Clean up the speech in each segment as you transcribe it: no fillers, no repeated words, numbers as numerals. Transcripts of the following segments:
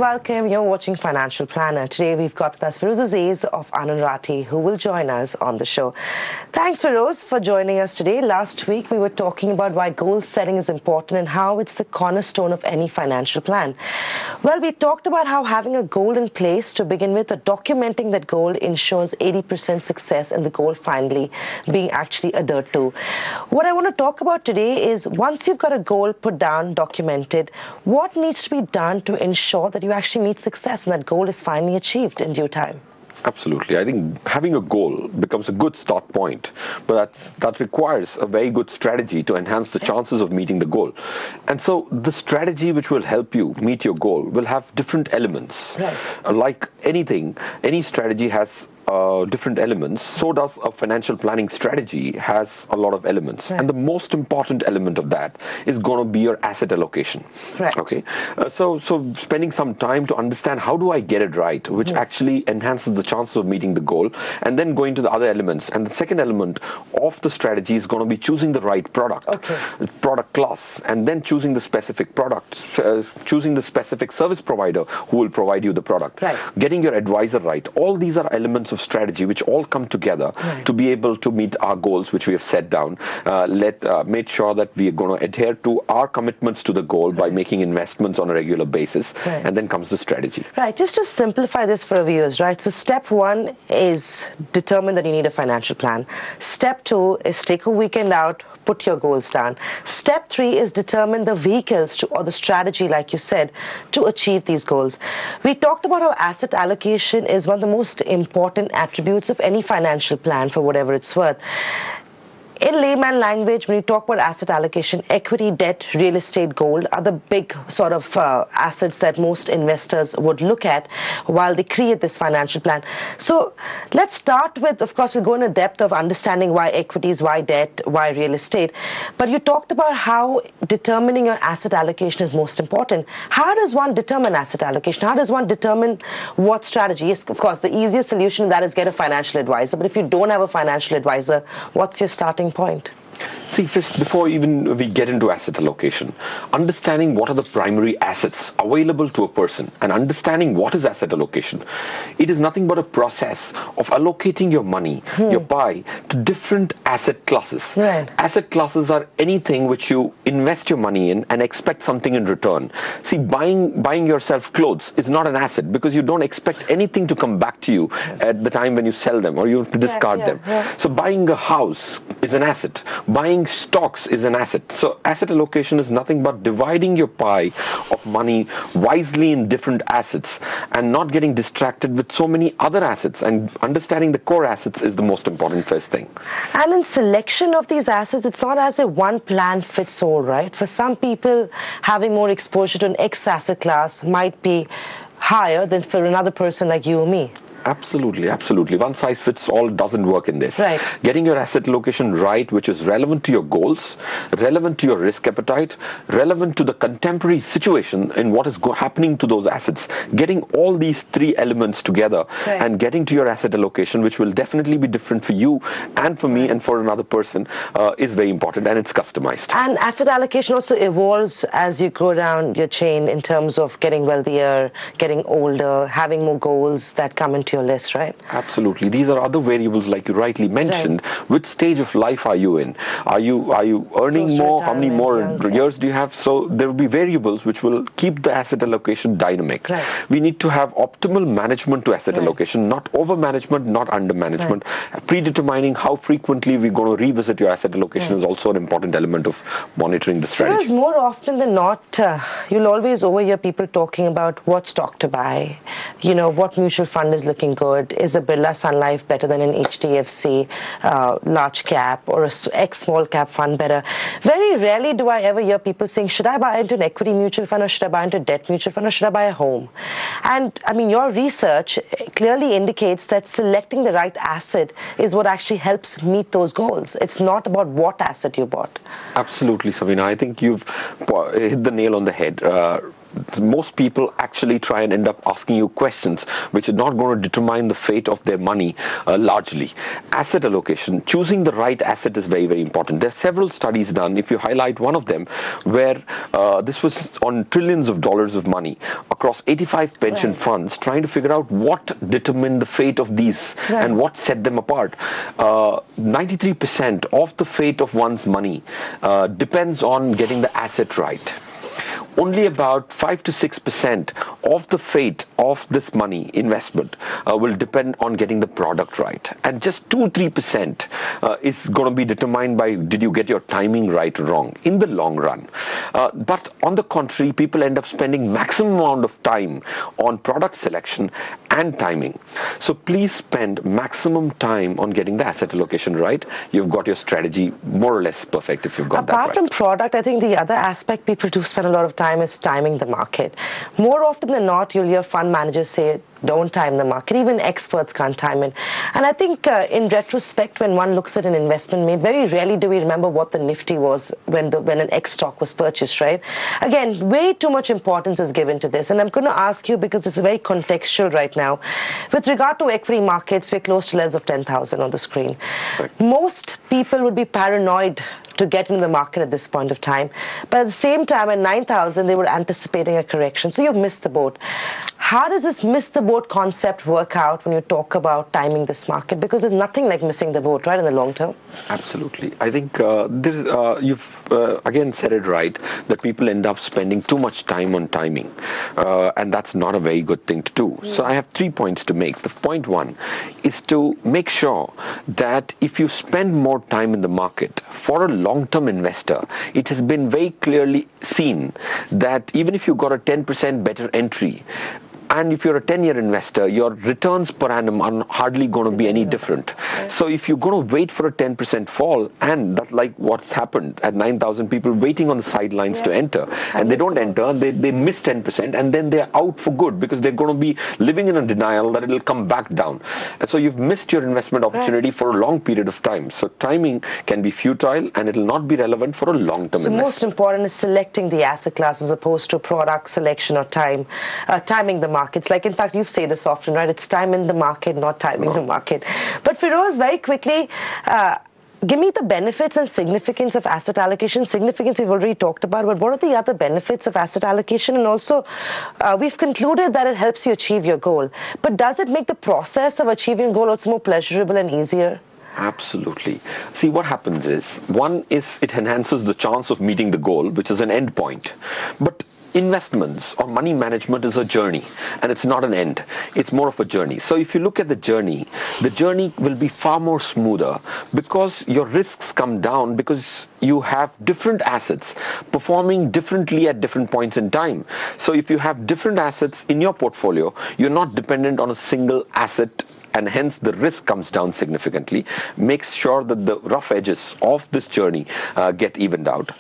welcome. You're watching Financial Planner. Today we've got with us Feroz Aziz of Anand Rathi, who will join us on the show. Thanks, Feroz, for joining us today. Last week we were talking about why goal setting is important and how it's the cornerstone of any financial plan. Well, we talked about how having a goal in place to begin with, or documenting that goal, ensures 80% success in the goal finally being actually adhered to. What I want to talk about today is once you've got a goal put down, documented, what needs to be done to ensure that you actually meet success and that goal is finally achieved in due time? Absolutely. I think having a goal becomes a good start point, but that requires a very good strategy to enhance the chances of meeting the goal. And so the strategy which will help you meet your goal will have different elements. Right. Like anything, any strategy has different elements. So does a financial planning strategy has a lot of elements. Right. And the most important element of that is going to be your asset allocation. Right. Okay. So spending some time to understand how do I get it right, which actually enhances the chances of meeting the goal, and then going to the other elements. And the second element of the strategy is going to be choosing the right product, product class, and then choosing the specific product, choosing the specific service provider who will provide you the product, getting your advisor right. All these are elements of strategy which all come together to be able to meet our goals which we have set down. Made sure that we are going to adhere to our commitments to the goal by making investments on a regular basis, and then comes the strategy. Right, just to simplify this for our viewers, right? So step one is determine that you need a financial plan. Step two is take a weekend out, put your goals down. Step three is determine the vehicles or the strategy, like you said, to achieve these goals. We talked about how asset allocation is one of the most important attributes of any financial plan, for whatever it's worth. In layman language, when you talk about asset allocation, equity, debt, real estate, gold are the big sort of assets that most investors would look at while they create this financial plan. So let's start with, of course, we'll go into depth of understanding why equities, why debt, why real estate. But you talked about how determining your asset allocation is most important. How does one determine asset allocation? How does one determine what strategy? Yes, of course, the easiest solution to that is get a financial advisor. But if you don't have a financial advisor, what's your starting point? See, first, before even we get into asset allocation, understanding what are the primary assets available to a person and understanding what is asset allocation. It is nothing but a process of allocating your money, your pie, to different asset classes. Right. Asset classes are anything which you invest your money in and expect something in return. See, buying yourself clothes is not an asset because you don't expect anything to come back to you at the time when you sell them or you have to discard them. So buying a house is an asset. Buying stocks is an asset. So asset allocation is nothing but dividing your pie of money wisely in different assets and not getting distracted with so many other assets, and understanding the core assets is the most important first thing. And in selection of these assets, it's not as a one plan fits all, right? For some people, having more exposure to an X asset class might be higher than for another person like you or me. Absolutely, absolutely. One size fits all doesn't work in this. Right. Getting your asset allocation right, which is relevant to your goals, relevant to your risk appetite, relevant to the contemporary situation and what is happening to those assets. Getting all these three elements together and getting to your asset allocation, which will definitely be different for you and for me and for another person, is very important, and it's customized. And asset allocation also evolves as you go down your chain in terms of getting wealthier, getting older, having more goals that come into your list, right? Absolutely. These are other variables, like you rightly mentioned. Which stage of life are you in? Are you earning more? How many more years do you have? So there will be variables which will keep the asset allocation dynamic. We need to have optimal management to asset allocation, not over management, not under management. Predetermining how frequently we're going to revisit your asset allocation is also an important element of monitoring the strategy. Because more often than not, you'll always overhear people talking about what stock to buy, what mutual fund is looking good. Is a Birla Sun Life better than an HDFC large cap or a X small cap fund better? Very rarely do I ever hear people saying, should I buy into an equity mutual fund, or should I buy into a debt mutual fund, or should I buy a home? And I mean, your research clearly indicates that selecting the right asset is what actually helps meet those goals. It's not about what asset you bought. Absolutely, Savina. I think you've hit the nail on the head. most people actually try and end up asking you questions which are not going to determine the fate of their money largely. Asset allocation, choosing the right asset is very, very important. There are several studies done. If you highlight one of them, where this was on trillions of dollars of money across 85 pension funds, trying to figure out what determined the fate of these and what set them apart. 93% of the fate of one's money depends on getting the asset right. Only about 5 to 6% of the fate of this money investment will depend on getting the product right, and just 2-3% is going to be determined by did you get your timing right or wrong in the long run. But on the contrary, people end up spending maximum amount of time on product selection and timing. So please spend maximum time on getting the asset allocation right. You've got your strategy more or less perfect if you've got that right. Apart from product, I think the other aspect people do spend a lot of time is timing the market. More often than not, you'll hear fund managers say, don't time the market. Even experts can't time it. And I think in retrospect, when one looks at an investment made, very rarely do we remember what the Nifty was when an X stock was purchased, right? Again, way too much importance is given to this. And I'm going to ask you, because it's very contextual right now, with regard to equity markets, we're close to levels of 10,000 on the screen. Right. Most people would be paranoid to get into the market at this point of time. But at the same time, at 9,000, they were anticipating a correction. So you've missed the boat. How does this miss the boat concept work out when you talk about timing this market? Because there's nothing like missing the boat, right, in the long term? Absolutely. I think you've again said it right, that people end up spending too much time on timing. And that's not a very good thing to do. So I have 3 points to make. The point 1 is to make sure that if you spend more time in the market, for a long-term investor, it has been very clearly seen that even if you got a 10% better entry, and if you're a 10-year investor, your returns per annum are hardly going to be any different. So if you're going to wait for a 10% fall, and that like what's happened at 9,000 people waiting on the sidelines to enter, and they don't enter, they miss 10%, and then they're out for good because they're going to be living in a denial that it'll come back down. And so you've missed your investment opportunity for a long period of time. So timing can be futile, and it'll not be relevant for a long-term investment. So most important is selecting the asset class as opposed to product selection or timing the markets. Like, in fact, you say this often, right? It's time in the market, not timing the market. But Feroz, very quickly, give me the benefits and significance of asset allocation. Significance we've already talked about, but what are the other benefits of asset allocation? And also, we've concluded that it helps you achieve your goal. But does it make the process of achieving a goal also more pleasurable and easier? Absolutely. See, what happens is, one is it enhances the chance of meeting the goal, which is an end point. But investments or money management is a journey, and it's not an end. It's more of a journey. So if you look at the journey will be far more smoother because your risks come down, because you have different assets performing differently at different points in time. So if you have different assets in your portfolio, you're not dependent on a single asset, and hence the risk comes down significantly. Makes sure that the rough edges of this journey get evened out.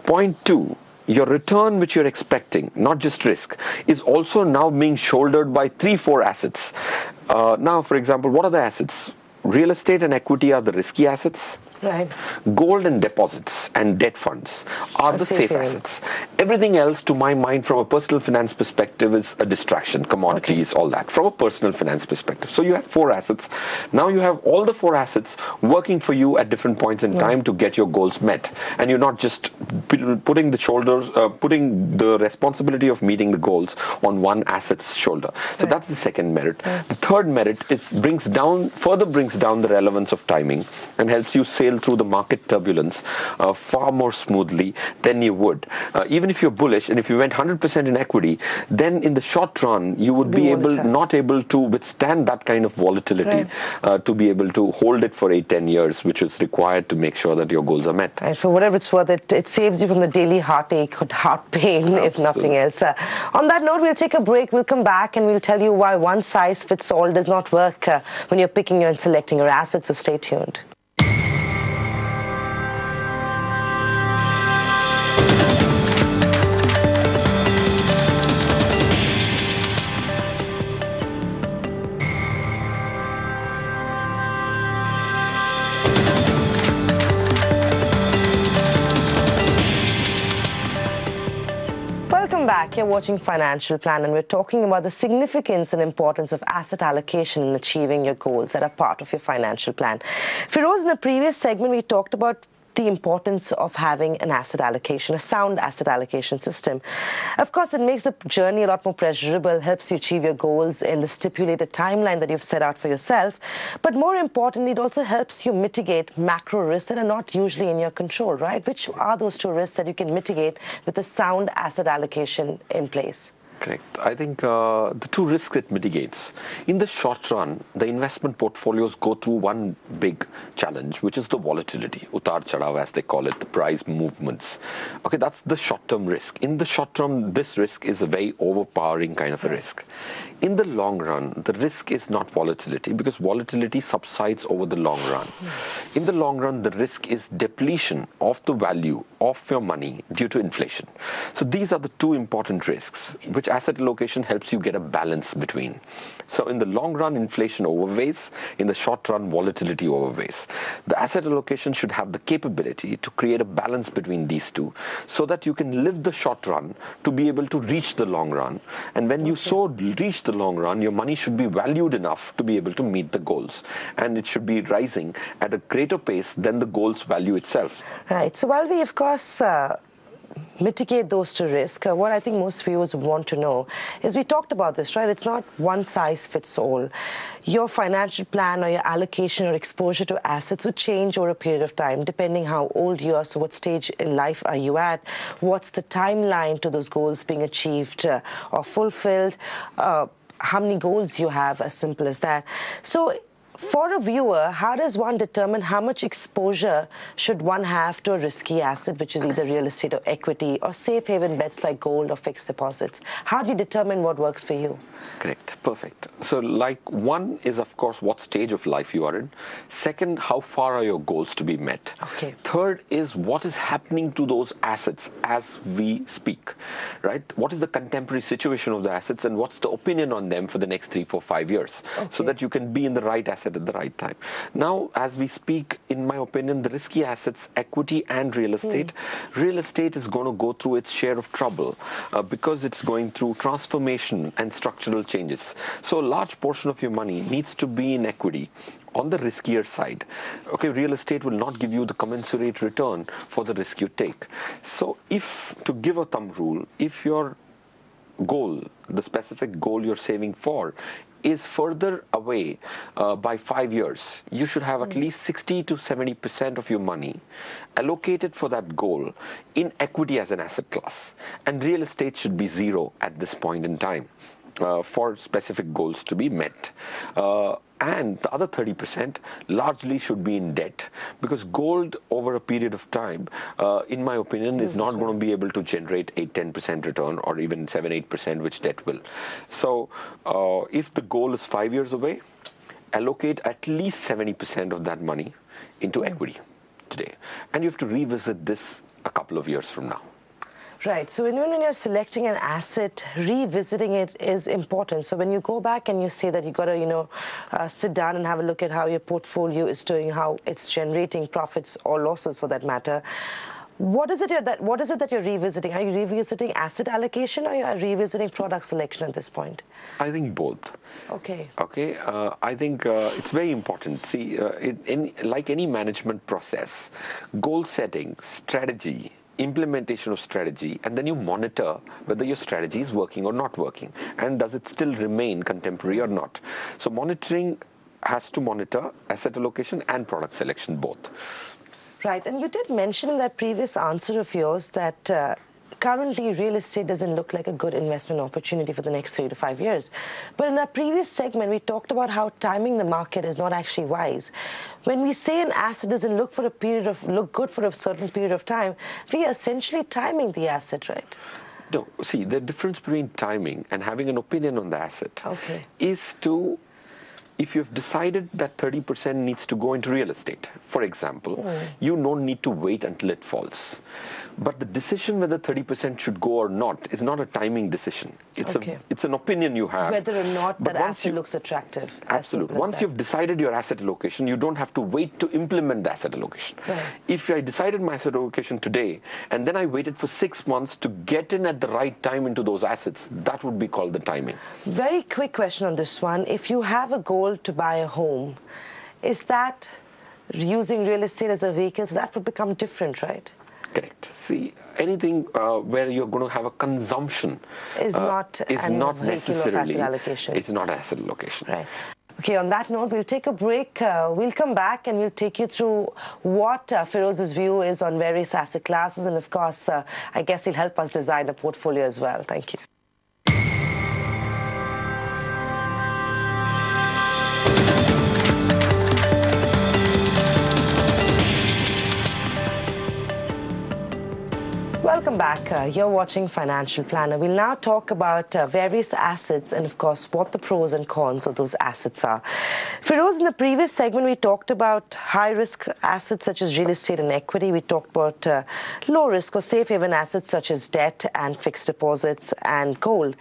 Point 2, your return which you're expecting, not just risk, is also now being shouldered by 3-4 assets. Now, for example, what are the assets? Real estate and equity are the risky assets. Right. Gold and deposits and debt funds are the safe assets. Everything else, to my mind, from a personal finance perspective, is a distraction. Commodities, all that, from a personal finance perspective. So you have 4 assets. Now you have all the 4 assets working for you at different points in time to get your goals met. And you're not just putting the responsibility of meeting the goals on one asset's shoulder. So that's the second merit. The third merit is further brings down the relevance of timing and helps you sail through the market turbulence far more smoothly than you would. Even if you're bullish, and if you went 100% in equity, then in the short run, you would be not able to withstand that kind of volatility to be able to hold it for 8-10 years, which is required to make sure that your goals are met. And for whatever it's worth, it saves you from the daily heartache or heart pain, if nothing else. On that note, we'll take a break. We'll come back and we'll tell you why one size fits all does not work when you're picking and selecting your assets, so stay tuned. Welcome back. back. You're watching Financial Plan, and we're talking about the significance and importance of asset allocation in achieving your goals that are part of your financial plan. Firoz, in the previous segment, we talked about the importance of having an asset allocation, a sound asset allocation system. Of course, it makes the journey a lot more pleasurable, helps you achieve your goals in the stipulated timeline that you've set out for yourself. But more importantly, it also helps you mitigate macro risks that are not usually in your control, right? Which are those two risks that you can mitigate with a sound asset allocation in place? Correct. I think the two risks it mitigates. In the short run, the investment portfolios go through one big challenge, which is the volatility, utar chadav as they call it, the price movements. Okay, that's the short-term risk. In the short term, this risk is a very overpowering kind of a risk. In the long run, the risk is not volatility because volatility subsides over the long run. In the long run, the risk is depletion of the value of your money due to inflation. So these are the two important risks, which asset allocation helps you get a balance between. So in the long run, inflation overweighs. In the short run, volatility overweighs. The asset allocation should have the capability to create a balance between these two so that you can live the short run to be able to reach the long run. And when you so reach the long run, your money should be valued enough to be able to meet the goals. And it should be rising at a greater pace than the goal's value itself. Right. So while we, of course, mitigate those two risks, what I think most viewers would want to know is, we talked about this, right? It's not one size fits all. Your financial plan or your allocation or exposure to assets would change over a period of time, depending how old you are. So what stage in life are you at? What's the timeline to those goals being achieved or fulfilled? How many goals you have, as simple as that. So for a viewer, how does one determine how much exposure should one have to a risky asset, which is either real estate or equity, or safe haven bets like gold or fixed deposits? How do you determine what works for you? Correct. Perfect. So like, one is, of course, what stage of life you are in. Second, how far are your goals to be met? Okay. Third is, what is happening to those assets as we speak, right? What is the contemporary situation of the assets, and what's the opinion on them for the next 3, 4, 5 years, so that you can be in the right asset at the right time. Now, as we speak, in my opinion, the risky assets, equity and real estate is going to go through its share of trouble because it's going through transformation and structural changes. So a large portion of your money needs to be in equity on the riskier side. Okay, real estate will not give you the commensurate return for the risk you take. So if, to give a thumb rule, if your goal, the specific goal you're saving for, is further away by 5 years, you should have at least 60 to 70% of your money allocated for that goal in equity as an asset class. And real estate should be zero at this point in time for specific goals to be met. And the other 30% largely should be in debt, because gold over a period of time, in my opinion, is not going to be able to generate 8-10% return, or even 7-8%, which debt will. So if the goal is 5 years away, allocate at least 70% of that money into equity today. And you have to revisit this a couple of years from now. Right. So when you're selecting an asset, revisiting it is important. So when you go back and you say that you got to, sit down and have a look at how your portfolio is doing, how it's generating profits or losses, for that matter. What is it that you're revisiting? Are you revisiting asset allocation, or are you revisiting product selection at this point? I think both. Okay. Okay. I think it's very important. See, like any management process, goal setting, strategy, implementation of strategy, and then you monitor whether your strategy is working or not working, and does it still remain contemporary or not. So monitoring has to monitor asset allocation and product selection both. Right. And you did mention in that previous answer of yours that currently real estate doesn't look like a good investment opportunity for the next 3 to 5 years. But in our previous segment, we talked about how timing the market is not actually wise. When we say an asset doesn't look good for a certain period of time, we are essentially timing the asset, right? No, see, the difference between timing and having an opinion on the asset is to if you've decided that 30% needs to go into real estate, for example, you don't need to wait until it falls. But the decision whether 30% should go or not is not a timing decision. It's an opinion you have. Whether or not that asset looks attractive. Absolutely. Once you've decided your asset allocation, you don't have to wait to implement the asset allocation. Right. If I decided my asset allocation today, and then I waited for 6 months to get in at the right time into those assets, that would be called the timing. Very quick question on this one. If you have a goal to buy a home, is that using real estate as a vehicle? So that would become different, right? Correct. See, anything where you're going to have a consumption is not necessarily asset allocation. It's not asset allocation. Right. Okay, on that note, we'll take a break. We'll come back and we'll take you through what Firoz's view is on various asset classes. And of course, I guess he'll help us design a portfolio as well. Thank you. Welcome back. You're watching Financial Planner. We'll now talk about various assets and, of course, what the pros and cons of those assets are. Firoz, in the previous segment, we talked about high-risk assets such as real estate and equity. We talked about low-risk or safe-haven assets such as debt and fixed deposits and gold.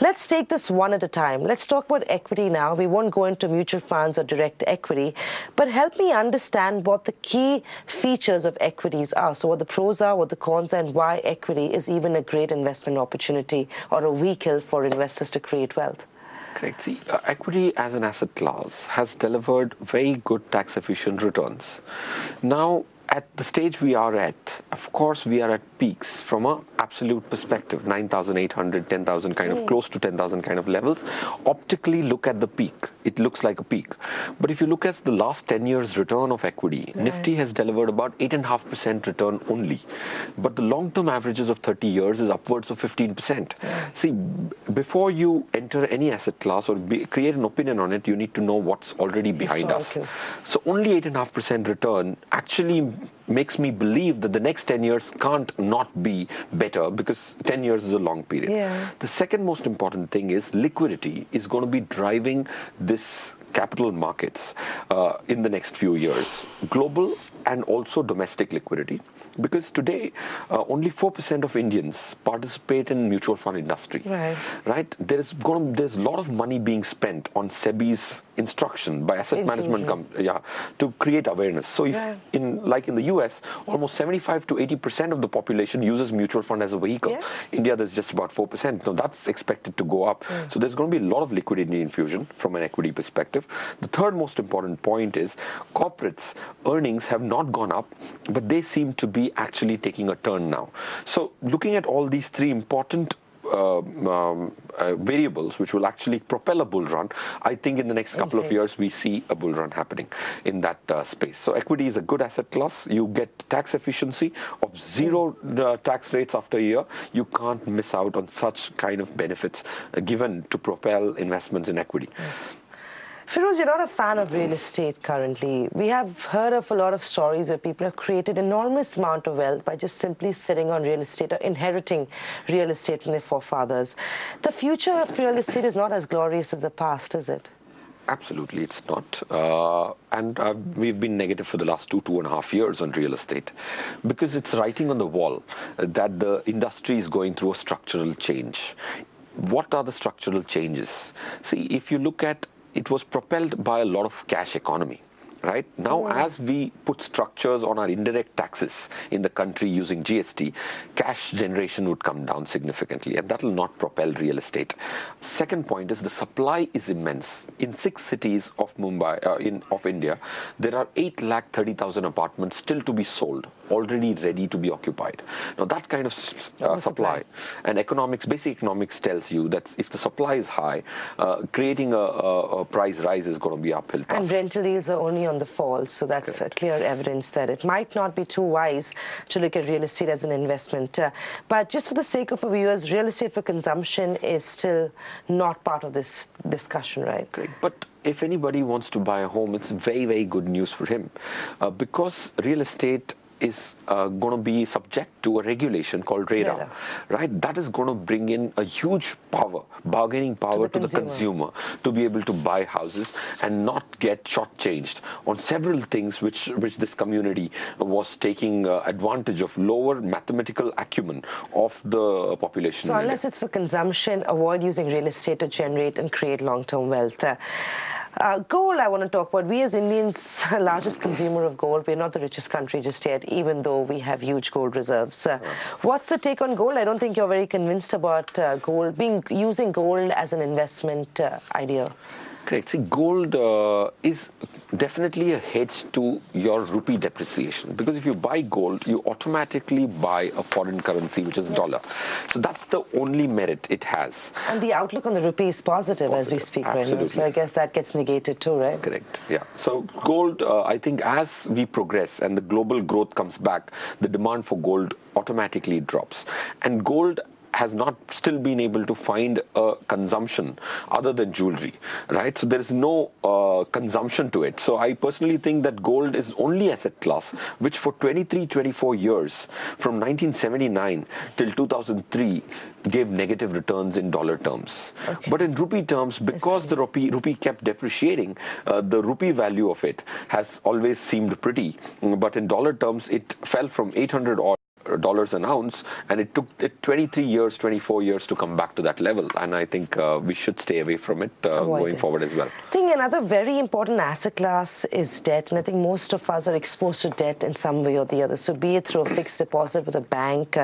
Let's take this one at a time. Let's talk about equity now. We won't go into mutual funds or direct equity, but help me understand what the key features of equities are. So what the pros are, what the cons are, and why equity is even a great investment opportunity or a vehicle for investors to create wealth. Correct. See, equity as an asset class has delivered very good tax-efficient returns. Now, at the stage we are at, of course, we are at peaks from an absolute perspective, 9,800, 10,000 kind of, close to 10,000 kind of levels. Optically, look at the peak. It looks like a peak. But if you look at the last 10 years return of equity, Nifty has delivered about 8.5% return only. But the long-term averages of 30 years is upwards of 15%. See, before you enter any asset class or create an opinion on it, you need to know what's already behind us. So only 8.5% return actually makes me believe that the next 10 years can't not be better, because 10 years is a long period. The second most important thing is liquidity is going to be driving this capital markets in the next few years. Global and also domestic liquidity. Because today, only 4% of Indians participate in mutual fund industry. Right? There's a lot of money being spent on SEBI's instruction by asset management companies to create awareness. So if like in the US, almost 75 to 80% of the population uses mutual fund as a vehicle. India, there's just about 4%. Now that's expected to go up. So there's going to be a lot of liquidity infusion from an equity perspective. The third most important point is corporates' earnings have not gone up, but they seem to be actually taking a turn now. So looking at all these three important variables which will actually propel a bull run, I think in the next couple of years we see a bull run happening in that space. So equity is a good asset class. You get tax efficiency of zero tax rates after a year. You can't miss out on such kind of benefits given to propel investments in equity. Firoz, you're not a fan of real estate currently. We have heard of a lot of stories where people have created enormous amount of wealth by just simply sitting on real estate or inheriting real estate from their forefathers. The future of real estate is not as glorious as the past, is it? Absolutely, it's not. We've been negative for the last 2.5 years on real estate, because it's writing on the wall that the industry is going through a structural change. What are the structural changes? See, if you look at, it was propelled by a lot of cash economy. Right? Now, as we put structures on our indirect taxes in the country using GST, cash generation would come down significantly, and that will not propel real estate. Second point is the supply is immense. In 6 cities of Mumbai, of India, there are 830,000 apartments still to be sold, already ready to be occupied. Now, that kind of supply and basic economics tells you that if the supply is high, creating a price rise is going to be uphill task. And rental yields are only on the fall, so that's clear evidence that it might not be too wise to look at real estate as an investment. But just for the sake of our viewers, real estate for consumption is still not part of this discussion, right? Correct. But if anybody wants to buy a home, it's very, very good news for him, because real estate is going to be subject to a regulation called RERA, right? That is going to bring in a huge power, bargaining power to the consumer to be able to buy houses and not get shortchanged on several things which this community was taking advantage of lower mathematical acumen of the population. So unless it's for consumption, avoid using real estate to generate and create long-term wealth. Gold, I want to talk about. We as Indians, largest consumer of gold. We're not the richest country just yet, even though we have huge gold reserves. What's the take on gold? I don't think you're very convinced about using gold as an investment idea. Correct. See, gold is definitely a hedge to your rupee depreciation, because if you buy gold, you automatically buy a foreign currency, which is dollar. So that's the only merit it has. And the outlook on the rupee is positive as we speak right now. So I guess that gets negated too, right? Correct. Yeah. So gold, I think as we progress and the global growth comes back, the demand for gold automatically drops. And gold has not still been able to find a consumption other than jewelry, right? So there is no consumption to it. So I personally think that gold is only asset class which for 24 years, from 1979 till 2003, gave negative returns in dollar terms. Okay. But in rupee terms, because the rupee kept depreciating, the rupee value of it has always seemed pretty. But in dollar terms, it fell from 800 odd dollars an ounce, and it took 24 years to come back to that level. And I think we should stay away from it going forward as well. I think another very important asset class is debt, and I think most of us are exposed to debt in some way or the other. So be it through a fixed deposit with a bank,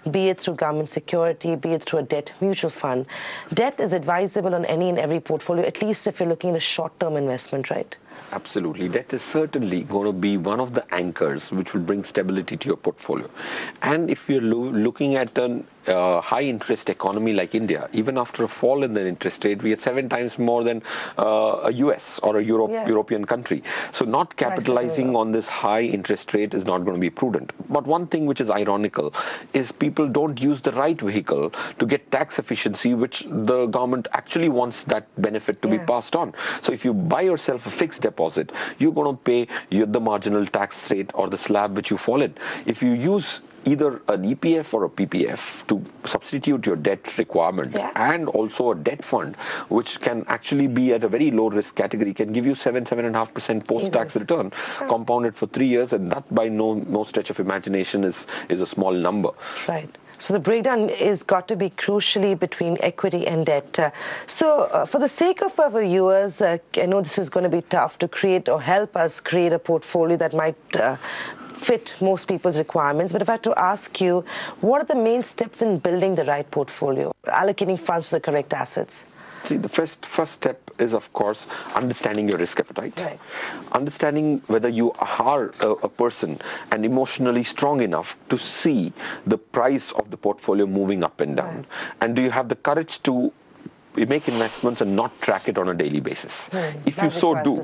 be it through government security, be it through a debt mutual fund. Debt is advisable on any and every portfolio, at least if you're looking at a short-term investment, right? Absolutely. Debt is certainly going to be one of the anchors which will bring stability to your portfolio. And if you're looking at an high interest economy like India, even after a fall in the interest rate, we are 7 times more than a US or a European country. So not capitalizing on this high interest rate is not going to be prudent. But one thing which is ironical is people don't use the right vehicle to get tax efficiency, which the government actually wants that benefit to be passed on. So if you buy yourself a fixed deposit, you're going to pay the marginal tax rate or the slab which you fall in. If you use either an EPF or a PPF to substitute your debt requirement, and also a debt fund, which can actually be at a very low risk category, can give you 7.5% post-tax return, compounded for 3 years, and that by no stretch of imagination is a small number. Right. So the breakdown is got to be crucially between equity and debt. So for the sake of our viewers, I know this is going to be tough to create or help us create a portfolio that might fit most people's requirements. But if I had to ask you, what are the main steps in building the right portfolio, allocating funds to the correct assets? See, the first step is, of course, understanding your risk appetite. Right. Understanding whether you are a person and emotionally strong enough to see the price of the portfolio moving up and down. Right. And do you have the courage to make investments and not track it on a daily basis? If you so do,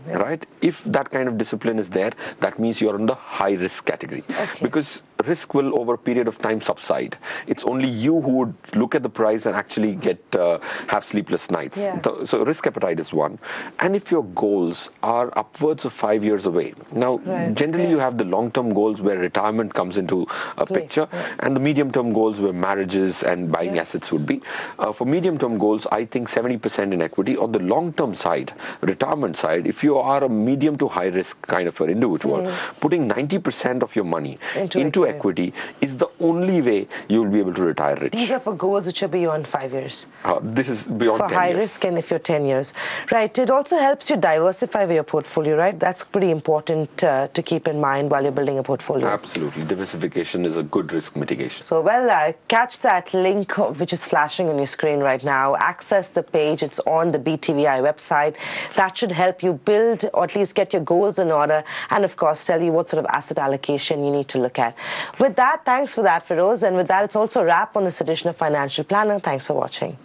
right? If that kind of discipline is there, that means you're in the high risk category. Because risk will over a period of time subside. It's only you who would look at the price and actually have sleepless nights. So risk appetite is one. And if your goals are upwards of 5 years away, now generally you have the long-term goals where retirement comes into a picture, and the medium-term goals where marriages and buying assets would be. For medium-term goals, I think 70% in equity. On the long-term side, retirement side, if you are a medium to high risk kind of an individual, putting 90% of your money into equity is the only way you will be able to retire rich. These are for goals which are beyond 5 years. This is beyond 10 years. For high risk, and if you're 10 years. Right. It also helps you diversify your portfolio, right? That's pretty important to keep in mind while you're building a portfolio. Absolutely. Diversification is a good risk mitigation. So, well, catch that link which is flashing on your screen right now. Access the page. It's on the BTVI website. That should help you build, or at least get your goals in order, and of course tell you what sort of asset allocation you need to look at. With that, thanks for that, Feroz. And with that, it's also a wrap on this edition of Financial Planner. Thanks for watching.